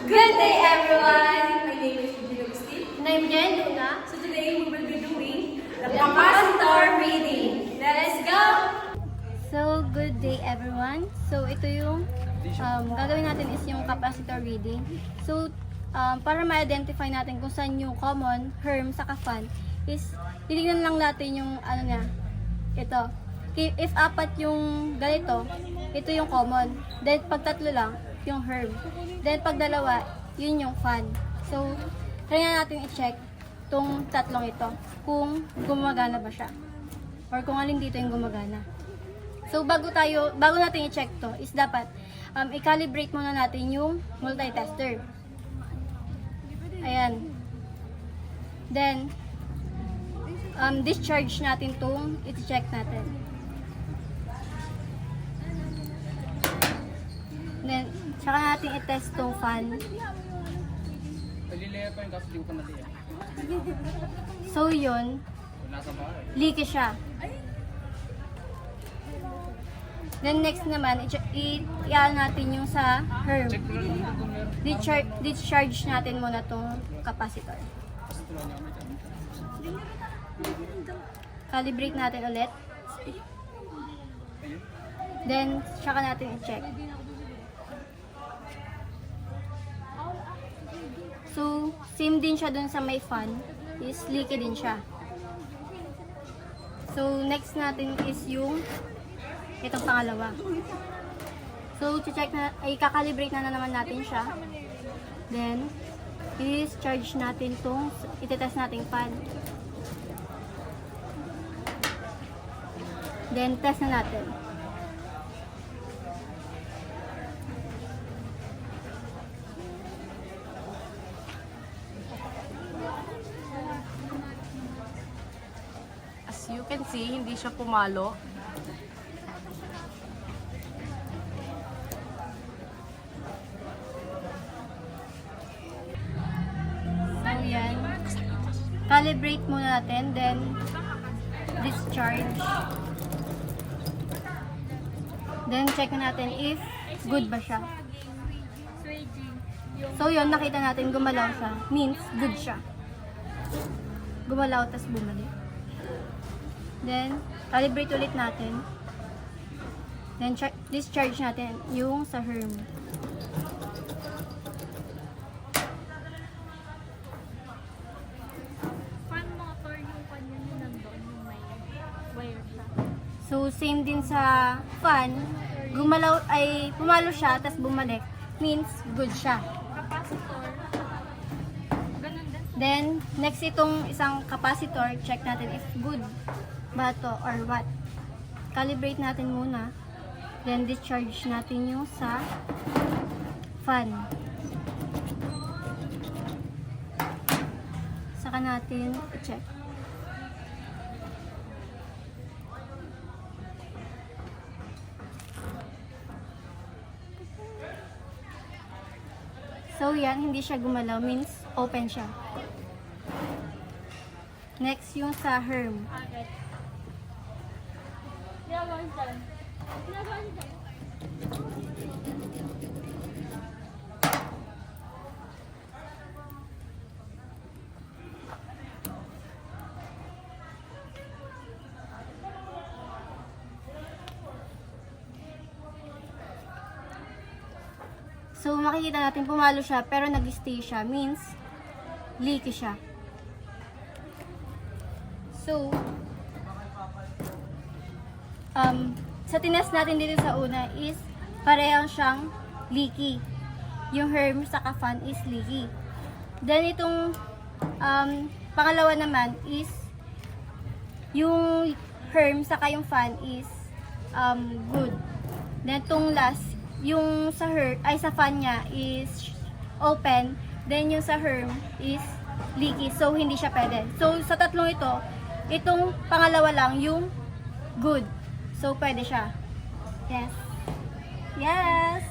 Good day, everyone! My name is Gino Steve. And I'm Jen Luna. So today we will be doing the capacitor reading. Let's go! So, good day everyone. So, ito yung gagawin natin is yung capacitor reading. So, para ma-identify natin kung saan yung common, herm, saka fan, is titignan lang natin yung ano niya, ito. If apat yung ganito, ito yung common. Then, pag tatlo lang, yung herm. Then, pag dalawa, yun yung fan. So, try na natin i-check tong tatlong ito, kung gumagana ba siya. Or kung alin dito yung gumagana. So, bago natin i-check to, is dapat, i-calibrate muna natin yung multitester. Ayan. Then, discharge natin tong i-check natin. Then, saka natin i-test tong fan. Pagilaya pa yung kaso di ko pa natiyan. So, yun. Nasa bahay. Leaky siya. Then, next naman, i-ano natin yung sa herm. Check ko lang kung meron. Discharge natin muna tong capacitor. Kasi tuloy niya kami dyan. Calibrate natin ulit. Then, saka natin i-check. So, same din siya dun sa may fan. Is leaky din siya. So, next natin is yung itong pangalawa. So, i-calibrate na naman natin siya. Then, i-discharge natin itong, iti-test nating fan. Then, test na natin. As you can see, hindi siya pumalo. So, yan. Calibrate muna natin, then discharge. Then, check natin if good ba siya. So, yun, nakita natin gumalaw siya. Means, good siya. Gumalaw, tas bumalik. Then, calibrate ulit natin. Then, discharge natin yung sa herm. Fan motor yung kanya nyo nandun, yung may wire siya. So, same din sa fan. Gumalaw, ay pumalo siya, tas bumalik. Means, good siya. Capacitor, ganun din. Then, next itong isang capacitor, check natin if good ba to or what. Calibrate natin muna. Then, discharge natin yung sa fan. Saka natin i-check. So, yan, hindi siya gumalaw, means open siya. Next, yung sa herm. Okay. Ginagawa niyo dyan. Ginagawa niyo dyan. So, makikita natin pumalo siya, pero nag-stay siya, means leaky siya. So, sa tinest natin dito sa una is parehang siyang leaky. Yung herm saka fan is leaky. Then, itong pangalawa naman is yung herm saka yung fan is good. Then, itong last, yung sa sa fan niya is open, then yung sa herm is leaky, so hindi siya pwede. So, sa tatlong ito, itong pangalawa lang yung good. So, pwede siya. Yes. Yes!